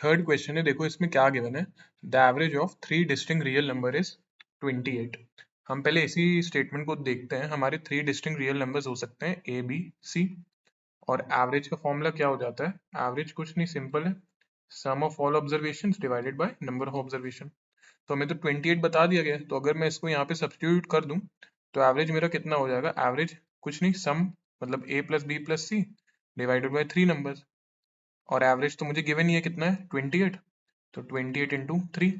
Third question है, देखो इसमें क्या गिवन है, the average of 3 distinct real number is 28। हम पहले इसी स्टेटमेंट को देखते हैं। हमारे 3 डिस्टिंक्ट रियल नंबर्स हो सकते हैं ए बी सी, और एवरेज का फॉर्मूला क्या हो जाता है, एवरेज कुछ नहीं, सिंपल है, sum of all observations divided by number of observation. तो हमें तो 28 बता दिया गया है, तो अगर मैं इसको यहाँ पे सब्स्टिट्यूट कर दूं तो एवरेज मेरा कितना हो जाएगा, एवरेज कुछ नहीं, सम मतलब a plus B plus C divided by 3 numbers, और एवरेज तो मुझे गिवन ही है कितना है 28, तो 28 इंटू 3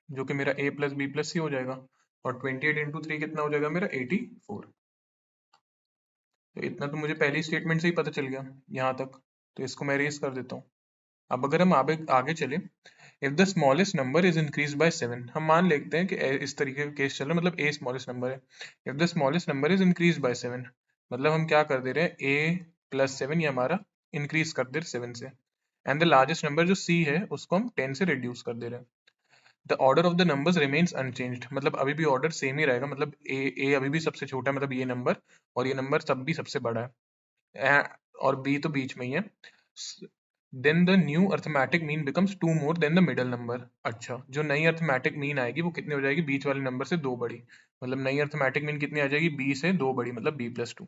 जो कि मेरा a प्लस बी प्लस सी हो जाएगा, और 28 इंटू 3 कितना हो जाएगा मेरा 84। तो इतना तो मुझे पहली स्टेटमेंट से ही पता चल गया यहाँ तक, तो इसको मैं रेस कर देता हूँ। अब अगर हम आगे आगे चले, if the smallest number is increase by 7, हम मान लेते हैं कि इस तरीके का केस चल रहा है, मतलब a स्मॉलेस्ट नंबर है, if the smallest number is increase by 7, मतलब हम क्या कर दे रहे हैं, a प्लस 7 ये हमारा इंक्रीज कर दे रहे 7 से, एंड द लार्जेस्ट नंबर जो c है उसको हम 10 से रिड्यूस कर दे रहे हैं। The order of the numbers remains unchanged, मतलब अभी भी ऑर्डर सेम ही रहेगा, मतलब a अभी भी सबसे छोटा है, मतलब ये नंबर, और ये नंबर तब भी सबसे बड़ा है, और b तो बीच में ही है। Then the new arithmetic mean becomes 2 more than the middle number. अच्छा, जो नई अर्थमेटिक मीन आएगी वो कितनी हो जाएगी, बीच वाले नंबर से 2 बड़ी, मतलब नई अर्थमेटिक मीन कितनी आ जाएगी, b से 2 बड़ी, मतलब b प्लस 2।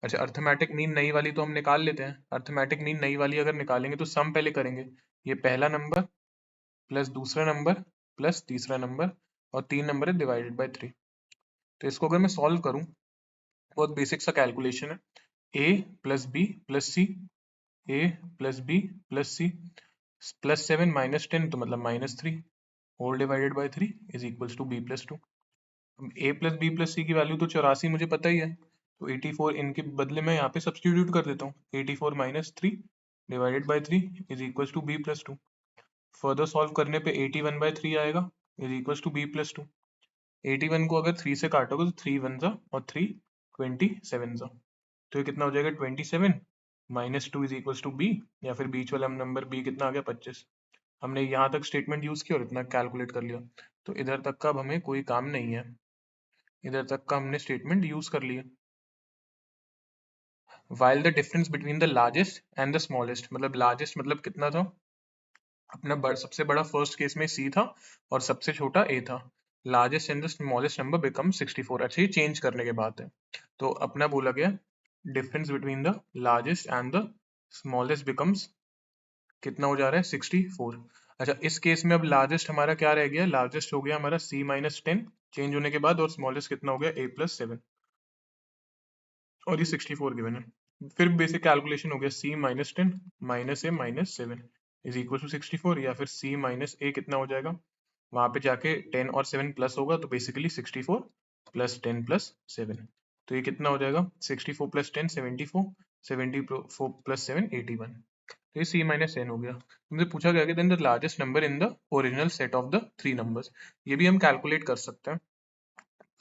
अच्छा, अर्थमेटिक मीन नई वाली तो हम निकाल लेते हैं, अर्थमेटिक मीन नई वाली अगर निकालेंगे तो सम पहले करेंगे, ये पहला नंबर प्लस दूसरा नंबर प्लस तीसरा नंबर, और 3 नंबर है डिवाइडेड बाय 3। तो इसको अगर मैं सॉल्व करूं, बहुत बेसिक सा कैलकुलेशन है, a plus B plus C, a plus B plus C plus 7 minus 10 तो मतलब minus 3 whole divided by 3 is equals to b plus 2। a plus B plus C की वैल्यू तो 84 मुझे पता ही है, तो 84 इनके बदले मैं यहाँ पे सब्सटीट्यूट कर देता हूँ, 84 minus 3 divided by 3 is equals to b plus 2। Further solve करने पे 81 बाय 3 आएगा is equals to b plus 2। 81 को अगर 3 से काटोगे तो 3 वन जा और 3 27 जा, तो ये कितना हो जाएगा 27 minus 2 is equals to b, या फिर बीच वाला नंबर b कितना आ गया 25। हमने यहाँ तक स्टेटमेंट यूज किया और इतना कैलकुलेट कर लिया, तो इधर तक का अब हमें कोई काम नहीं है, इधर तक का हमने स्टेटमेंट यूज कर लिया। While the difference between the largest and the smallest, मतलब लार्जेस्ट मतलब कितना था, अपना सबसे बड़ा फर्स्ट केस में c था और सबसे छोटा a था, largest and the smallest number become 64। अच्छा, ये चेंज करने के बाद है, तो अपना बोला गया difference between the largest and the smallest becomes कितना हो जा रहा है 64। अच्छा, इस केस में अब लार्जेस्ट हमारा क्या रह गया, लार्जेस्ट हो गया हमारा c माइनस 10 चेंज होने के बाद, और स्मॉलेस्ट कितना हो गया a प्लस 7, और ये 64 गिवन है। फिर बेसिक कैलकुलेशन हो गया c minus 10 minus a minus 7 is equal to 64, या फिर c माइनस a कितना हो जाएगा, वहां पे जाके 10 और 7 प्लस होगा, तो बेसिकली 64 प्लस 10 प्लस 7, तो ये कितना हो जाएगा 64 प्लस 10 74, 74 प्लस 7 81, तो ये c माइनस n हो गया। तुमसे पूछा गया कि then the largest number in the original set of the 3 numbers, ये भी हम कैलकुलेट कर सकते हैं।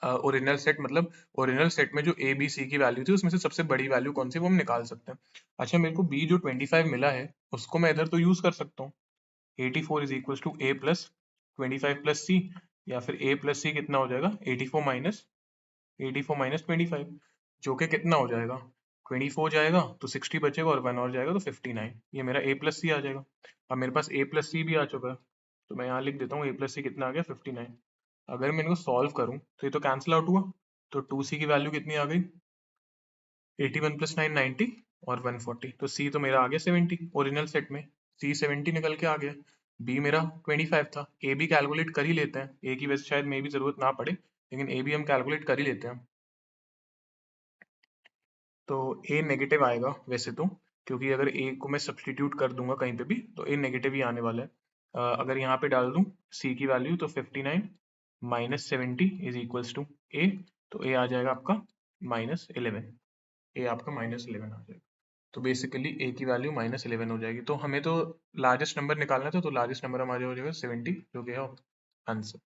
ओरिजिनल सेट मतलब ओरिजिनल सेट में जो ए बी सी की वैल्यू थी उसमें से सबसे बड़ी वैल्यू कौन सी, वो हम निकाल सकते हैं। अच्छा, मेरे को बी जो 25 मिला है उसको मैं इधर तो यूज कर सकता हूँ, 84 is equal to A plus 25 plus C, या फिर ए प्लस सी कितना हो जाएगा 84 माइनस 25, जो कि कितना हो जाएगा 24 जाएगा तो 60 बचेगा, और 1 और जाएगा तो 59, ये मेरा ए प्लस सी आ जाएगा। अब मेरे पास ए प्लस सी भी आ चुका है, तो मैं यहाँ लिख देता हूँ ए प्लस सी कितना आ गया 59। अगर मैं इनको सॉल्व करूँ तो ये तो कैंसिल आउट हुआ, तो 2c की वैल्यू कितनी आ गई 81 प्लस 9 90 और 140, तो c तो मेरा आ गया 70 ओरिजिनल सेट में, c 70 निकल के आ गया। b मेरा 25 था, a भी कैलकुलेट कर ही लेते हैं, a की वजह से शायद मे भी जरूरत ना पड़े, लेकिन a भी हम कैलकुलेट कर ही लेते हैं। तो a नेगेटिव आएगा वैसे तो, क्योंकि अगर a को मैं सब्सटीट्यूट कर दूंगा कहीं पे भी तो a नेगेटिव ही आने वाला है। अगर यहाँ पे डाल दूं c की वैल्यू तो 59 minus 70 is equals to a, तो a आ जाएगा आपका -11, a आपका -11 आ जाएगा। तो बेसिकली a की वैल्यू -11 हो जाएगी, तो हमें तो लार्जेस्ट नंबर निकालना था, तो लार्जेस्ट नंबर हमारा हो जाएगा 70, जो कि है आंसर।